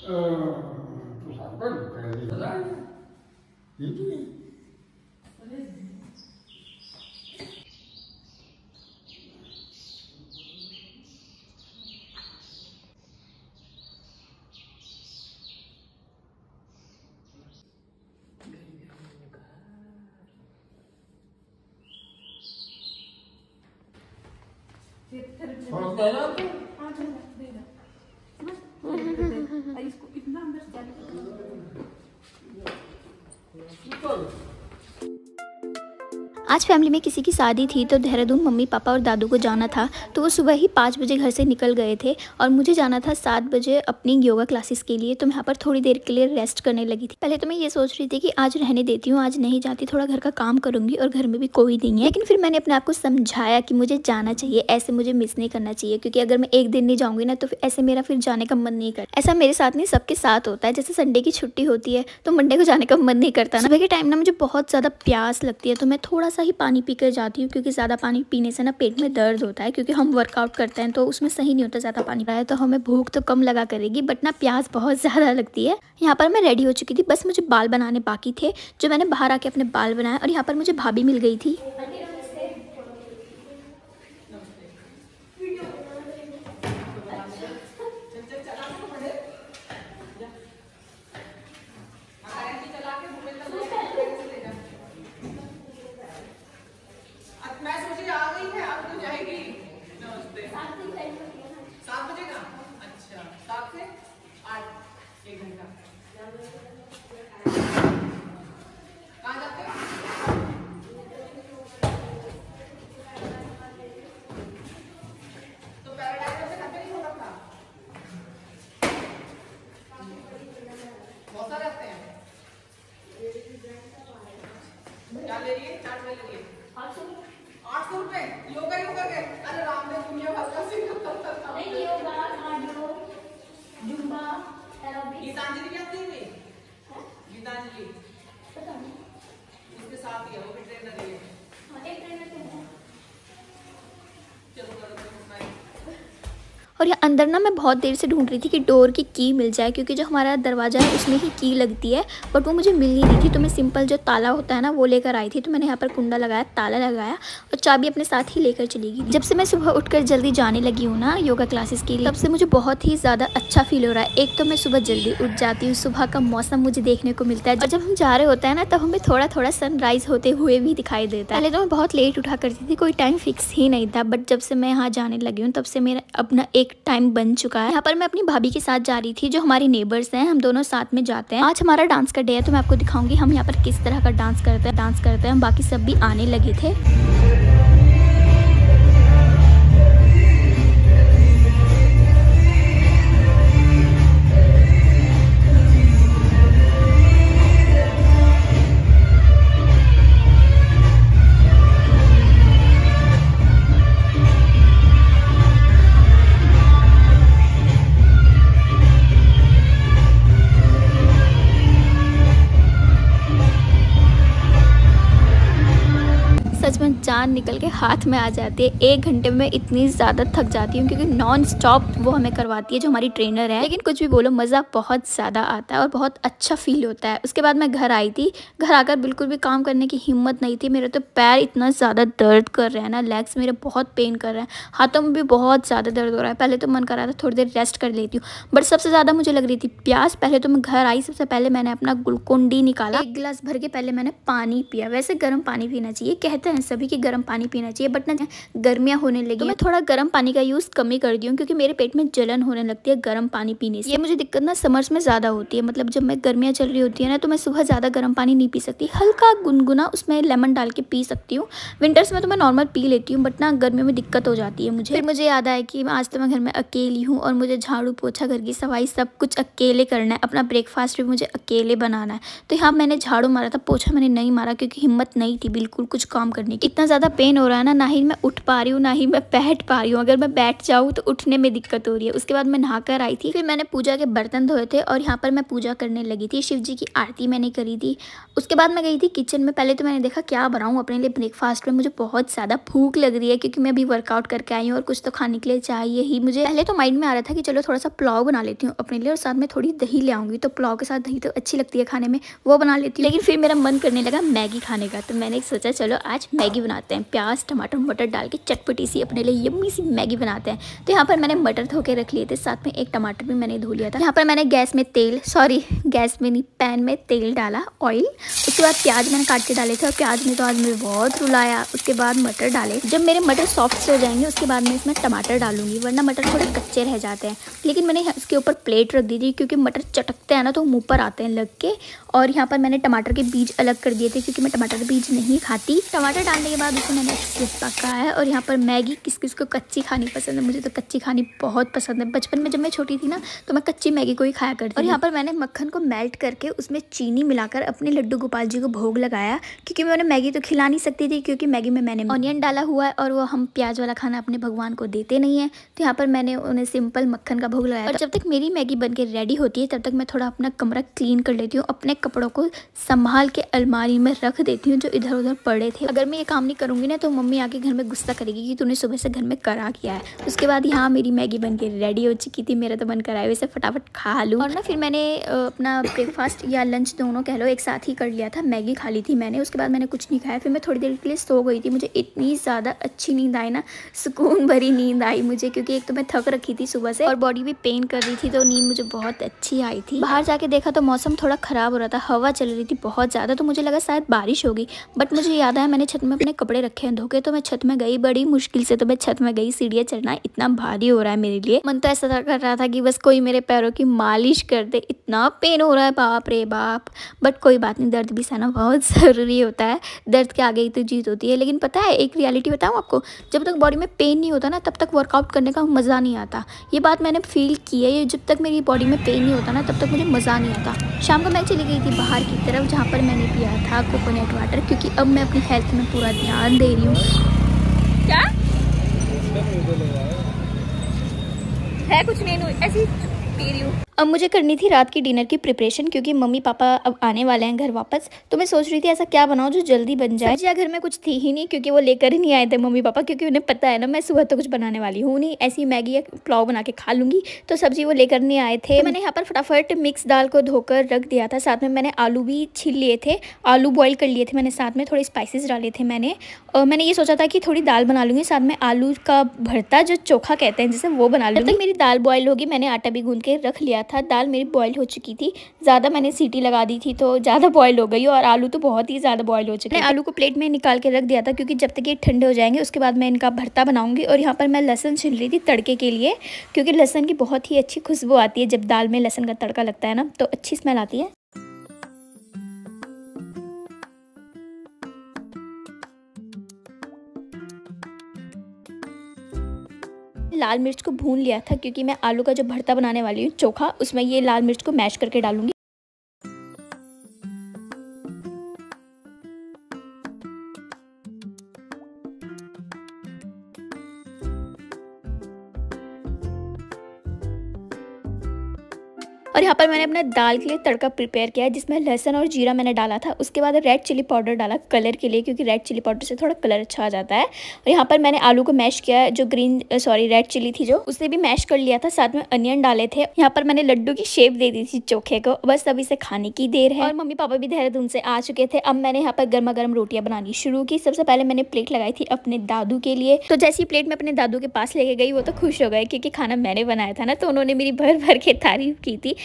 Tu sabe quando? É verdade? E इसको इतना अंदर आज फैमिली में किसी की शादी थी तो देहरादून मम्मी पापा और दादू को जाना था, तो वो सुबह ही 5 बजे घर से निकल गए थे और मुझे जाना था 7 बजे अपनी योगा क्लासेस के लिए। तो मैं यहाँ पर थोड़ी देर के लिए रेस्ट करने लगी थी। पहले तो मैं ये सोच रही थी कि आज रहने देती हूँ, आज नहीं जाती, थोड़ा घर का काम करूँगी और घर में भी कोई नहीं है। लेकिन फिर मैंने अपने आप को समझाया कि मुझे जाना चाहिए, ऐसे मुझे मिस नहीं करना चाहिए, क्योंकि अगर मैं एक दिन नहीं जाऊँगी ना तो फिर ऐसे मेरा फिर जाने का मन नहीं करता। ऐसा मेरे साथ नहीं, सबके साथ होता है। जैसे संडे की छुट्टी होती है तो मंडे को जाने का मन नहीं करता ना। सुबह के टाइम ना मुझे बहुत ज़्यादा प्यास लगती है, तो मैं थोड़ा सा ही पानी पी कर जाती हूँ, क्योंकि ज़्यादा पानी पीने से ना पेट में दर्द होता है, क्योंकि हम वर्कआउट करते हैं तो उसमें सही नहीं होता ज़्यादा पानी पाए तो हमें भूख तो कम लगा करेगी, बट ना प्यास बहुत ज़्यादा लगती है। यहाँ पर मैं रेडी हो चुकी थी, बस मुझे बाल बनाने बाकी थे, जो मैंने बाहर आके अपने बाल बनाए। और यहाँ पर मुझे भाभी मिल गई थी। मैं सोची आ गई है, अब तो जाएगी। नमस्ते। 7 बजे का? अच्छा, 7 से 8, 1 घंटा। कहाँ जाते हो? तो पैराडाइज से घर पे नहीं हो रखा? बहुत सारे आते हैं। क्या ले रही है? चाट ले रही है? 800 रुपए योगा के? अरे रामदेव दुनिया भर का नहीं, yoga, cardio, Zumba, aerobics. Geetanjali क्या थी हुई? गीतांजलि पता नहीं, उसके साथ ही है, वो भी ट्रेनर है। हां, एक ट्रेनर है। चलो करो। और यहाँ अंदर ना मैं बहुत देर से ढूंढ रही थी कि डोर की की मिल जाए, क्योंकि जो हमारा दरवाज़ा है उसमें ही की लगती है, बट वो मुझे मिल नहीं रही थी। तो मैं सिंपल जो ताला होता है ना वो लेकर आई थी। तो मैंने यहाँ पर कुंडा लगाया, ताला लगाया और चाबी अपने साथ ही लेकर चली गई। जब से मैं सुबह उठकर जल्दी जाने लगी हूँ ना योगा क्लासेस के लिए, तब से मुझे बहुत ही ज़्यादा अच्छा फील हो रहा है। एक तो मैं सुबह जल्दी उठ जाती हूँ, सुबह का मौसम मुझे देखने को मिलता है, और जब हम जा रहे होते हैं ना तब हमें थोड़ा थोड़ा सनराइज होते हुए भी दिखाई देता है। पहले तो मैं बहुत लेट उठा करती थी, कोई टाइम फिक्स ही नहीं था, बट जब से मैं यहाँ जाने लगी हूँ तब से मेरा अपना एक टाइम बन चुका है। यहाँ पर मैं अपनी भाभी के साथ जा रही थी, जो हमारी नेबर्स हैं, हम दोनों साथ में जाते हैं। आज हमारा डांस का डे है, तो मैं आपको दिखाऊंगी हम यहाँ पर किस तरह का डांस करते हैं। बाकी सब भी आने लगे थे। सच में जान निकल के हाथ में आ जाती है। 1 घंटे में इतनी ज़्यादा थक जाती हूँ, क्योंकि नॉन स्टॉप वो हमें करवाती है, जो हमारी ट्रेनर है। लेकिन कुछ भी बोलो, मज़ा बहुत ज़्यादा आता है और बहुत अच्छा फील होता है। उसके बाद मैं घर आई थी, घर आकर बिल्कुल भी काम करने की हिम्मत नहीं थी। मेरे तो पैर इतना ज़्यादा दर्द कर रहे हैं ना, लेग्स मेरे बहुत पेन कर रहे हैं, हाथों में भी बहुत ज़्यादा दर्द हो रहा है। पहले तो मन कर रहा था थोड़ी देर रेस्ट कर लेती हूँ, बट सबसे ज़्यादा मुझे लग रही थी प्यास। पहले तो मैं घर आई, सबसे पहले मैंने अपना ग्लूकोन डी निकाला, 1 गिलास भर के पहले मैंने पानी पिया। वैसे गर्म पानी पीना चाहिए, कहते हैं सभी कि गर्म पानी पीना चाहिए, बट ना गर्मियाँ होने लगी तो मैं थोड़ा गर्म पानी का यूज़ कम ही कर दी हूँ, क्योंकि मेरे पेट में जलन होने लगती है गर्म पानी पीने से। ये मुझे दिक्कत ना समर्स में ज़्यादा होती है, मतलब जब मैं गर्मियाँ चल रही होती है ना तो मैं सुबह ज़्यादा गर्म पानी नहीं पी सकती, हल्का गुनगुना उसमें लेमन डाल के पी सकती हूँ। विंटर्स में तो मैं नॉर्मल पी लेती हूँ, बट ना गर्मियों में दिक्कत हो जाती है मुझे। फिर मुझे याद आया कि आज तो मैं घर में अकेली हूँ और मुझे झाड़ू पोछा, घर की सफाई सब कुछ अकेले करना है, अपना ब्रेकफास्ट भी मुझे अकेले बनाना है। तो यहाँ मैंने झाड़ू मारा था, पोछा मैंने नहीं मारा, क्योंकि हिम्मत नहीं थी बिल्कुल कुछ काम करने की। इतना इतना ज़्यादा पेन हो रहा है ना ही मैं उठ पा रही हूँ ना ही मैं बैठ पा रही हूँ। अगर मैं बैठ जाऊँ तो उठने में दिक्कत हो रही है। उसके बाद मैं नहाकर आई थी, फिर मैंने पूजा के बर्तन धोए थे और यहाँ पर मैं पूजा करने लगी थी। शिव जी की आरती मैंने करी थी। उसके बाद मैं गई थी किचन में। पहले तो मैंने देखा क्या बनाऊँ अपने लिए ब्रेकफास्ट में। मुझे बहुत ज़्यादा भूख लग रही है क्योंकि मैं अभी वर्कआउट करके आई हूँ और कुछ तो खाने के लिए चाहिए ही मुझे। पहले तो माइंड में आ रहा था कि चलो थोड़ा सा पुलाव बना लेती हूँ अपने लिए और साथ में थोड़ी दही ले आऊँगी, तो पुलाव के साथ दही तो अच्छी लगती है खाने में, वो बना लेती हूँ। लेकिन फिर मेरा मन करने लगा मैगी खाने का, तो मैंने सोचा चलो आज मैगी बनाते हैं। प्याज टमाटर मटर डाल के चटपटी सी अपने लिए यम्मी सी मैगी बनाते हैं। तो यहाँ पर मैंने मटर धो के रख लिए थे, साथ में एक टमाटर भी मैंने धो लिया था। यहाँ पर मैंने गैस में नहीं पैन में तेल डाला, ऑयल। उसके बाद प्याज मैंने काट के डाले थे और प्याज में तो आज मुझे बहुत रुलाया। उसके बाद मटर डाले। जब मेरे मटर सॉफ्ट से हो जाएंगे उसके बाद मैं इसमें टमाटर डालूंगी, वरना मटर थोड़े कच्चे रह जाते हैं। लेकिन मैंने इसके ऊपर प्लेट रख दी थी क्योंकि मटर चटकते हैं ना तो मुँह पर आते हैं लग के। और यहाँ पर मैंने टमाटर के बीज अलग कर दिए थे क्योंकि मैं टमाटर के बीज नहीं खाती। टमाटर डालने के बाद उसे मैंने अच्छे से पकाया है। और यहाँ पर मैगी किस किस को कच्ची खानी पसंद है, मुझे तो कच्ची खानी बहुत पसंद है। बचपन में जब मैं छोटी थी ना तो मैं कच्ची मैगी को ही खाया करती थी। और यहाँ पर मैंने मक्खन को मेल्ट करके उसमें चीनी मिलाकर अपने लड्डू गोपाल जी को भोग लगाया क्योंकि मैं उन्हें मैगी तो खिला नहीं सकती थी क्योंकि मैगी में मैंने ऑनियन डाला हुआ है और वो हम प्याज वाला खाना अपने भगवान को देते नहीं है। तो यहाँ पर मैंने उन्हें सिंपल मक्खन का भोग लगाया। और जब तक मेरी मैगी बन के रेडी होती है तब तक मैं थोड़ा अपना कमरा क्लीन कर लेती हूँ। अपने कपड़ों को संभाल के अलमारी में रख देती हूँ जो इधर उधर पड़े थे। अगर मैं ये काम नहीं करूँगी ना तो मम्मी आके घर में गुस्सा करेगी कि तूने सुबह से घर में करा किया है। उसके बाद यहाँ मेरी मैगी बन के रेडी हो चुकी थी। मेरा तो मन कराया वैसे फटाफट खा लूँ। और ना फिर मैंने अपना ब्रेकफास्ट या लंच दोनों कह लो एक साथ ही कर लिया था। मैगी खा ली थी मैंने, उसके बाद मैंने कुछ नहीं खाया। फिर मैं थोड़ी देर के लिए सो गई थी। मुझे इतनी ज़्यादा अच्छी नींद आई ना, सुकून भरी नींद आई मुझे, क्योंकि एक तो मैं थक रखी थी सुबह से और बॉडी भी पेन कर रही थी, तो नींद मुझे बहुत अच्छी आई थी। बाहर जाके देखा तो मौसम थोड़ा ख़राब हो रहा था, हवा चल रही थी बहुत ज़्यादा, तो मुझे लगा शायद बारिश होगी। बट मुझे याद आया मैंने छत में अपने कपड़े रखे हैं धोके, तो मैं छत में गई। बड़ी मुश्किल से तो मैं छत में गई। सीढ़ियाँ चढ़ना इतना भारी हो रहा है मेरे लिए। मन तो ऐसा कर रहा था कि बस कोई मेरे पैरों की मालिश कर दे, इतना पेन हो रहा है बाप रे बाप। बट कोई बात नहीं, दर्द भी सहना बहुत ज़रूरी होता है। दर्द के आगे ही तो जीत होती है। लेकिन पता है एक रियलिटी बताऊँ आपको, जब तक बॉडी में पेन नहीं होता ना तब तक वर्कआउट करने का मज़ा नहीं आता। ये बात मैंने फील की है। जब तक मेरी बॉडी में पेन नहीं होता ना तब तक मुझे मज़ा नहीं आता। शाम को मैं चली गई थी बाहर की तरफ जहाँ पर मैंने पिया था कोकोनट वाटर, क्योंकि अब मैं अपनी हेल्थ में पूरा ध्यान दे रही हूँ। क्या है? कुछ नहीं, ऐसी पी रही हूँ। अब मुझे करनी थी रात की डिनर की प्रिपरेशन, क्योंकि मम्मी पापा अब आने वाले हैं घर वापस। तो मैं सोच रही थी ऐसा क्या बनाऊं जो जल्दी बन जाए। सब्जियां घर में कुछ थी ही नहीं, क्योंकि वो लेकर ही नहीं आए थे मम्मी पापा, क्योंकि उन्हें पता है ना मैं सुबह तो कुछ बनाने वाली हूँ नहीं, ऐसी मैगी या पुलाव बना के खा लूंगी। तो सब्जी वो लेकर नहीं आए थे। तो मैंने यहाँ पर फटाफट मिक्स दाल को धोकर रख दिया था। साथ में मैंने आलू भी छील लिए थे, आलू बॉयल कर लिए थे मैंने, साथ में थोड़े स्पाइसेस डाले थे मैंने। और मैंने ये सोचा था कि थोड़ी दाल बना लूँगी, साथ में आलू का भरता जो चोखा कहते हैं जिसे, वो बना लूँगी। जब तक मेरी दाल बॉयल होगी मैंने आटा भी गूंद के रख लिया था। दाल मेरी बॉयल हो चुकी थी, ज़्यादा मैंने सीटी लगा दी थी तो ज़्यादा बॉयल हो गई, और आलू तो बहुत ही ज़्यादा बॉयल हो चुके। मैंने आलू को प्लेट में निकाल के रख दिया था क्योंकि जब तक ये ठंडे हो जाएंगे उसके बाद मैं इनका भरता बनाऊंगी। और यहाँ पर मैं लहसुन छील रही थी तड़के के लिए, क्योंकि लहसुन की बहुत ही अच्छी खुशबू आती है जब दाल में लहसुन का तड़का लगता है ना, तो अच्छी स्मेल आती है। लाल मिर्च को भून लिया था क्योंकि मैं आलू का जो भरता बनाने वाली हूँ चोखा, उसमें ये लाल मिर्च को मैश करके डालूंगी। और यहाँ पर मैंने अपना दाल के लिए तड़का प्रिपेयर किया है, जिसमें लहसुन और जीरा मैंने डाला था। उसके बाद रेड चिली पाउडर डाला कलर के लिए, क्योंकि रेड चिली पाउडर से थोड़ा कलर अच्छा आ जाता है। और यहाँ पर मैंने आलू को मैश किया है, जो रेड चिली थी जो, उसे भी मैश कर लिया था। साथ में अनियन डाले थे। यहाँ पर मैंने लड्डू की शेप दे दी थी चोखे को। बस अभी से खाने की देर है। और मम्मी पापा भी देहरादून से आ चुके थे। अब मैंने यहाँ पर गर्मा गर्म रोटियां बनानी शुरू की। सबसे पहले मैंने प्लेट लगाई थी अपने दादू के लिए। तो जैसी प्लेट में अपने दादू के पास लेके गई वो तो खुश हो गए, क्योंकि खाना मैंने बनाया था ना, तो उन्होंने मेरी भर भर के तारीफ की थी।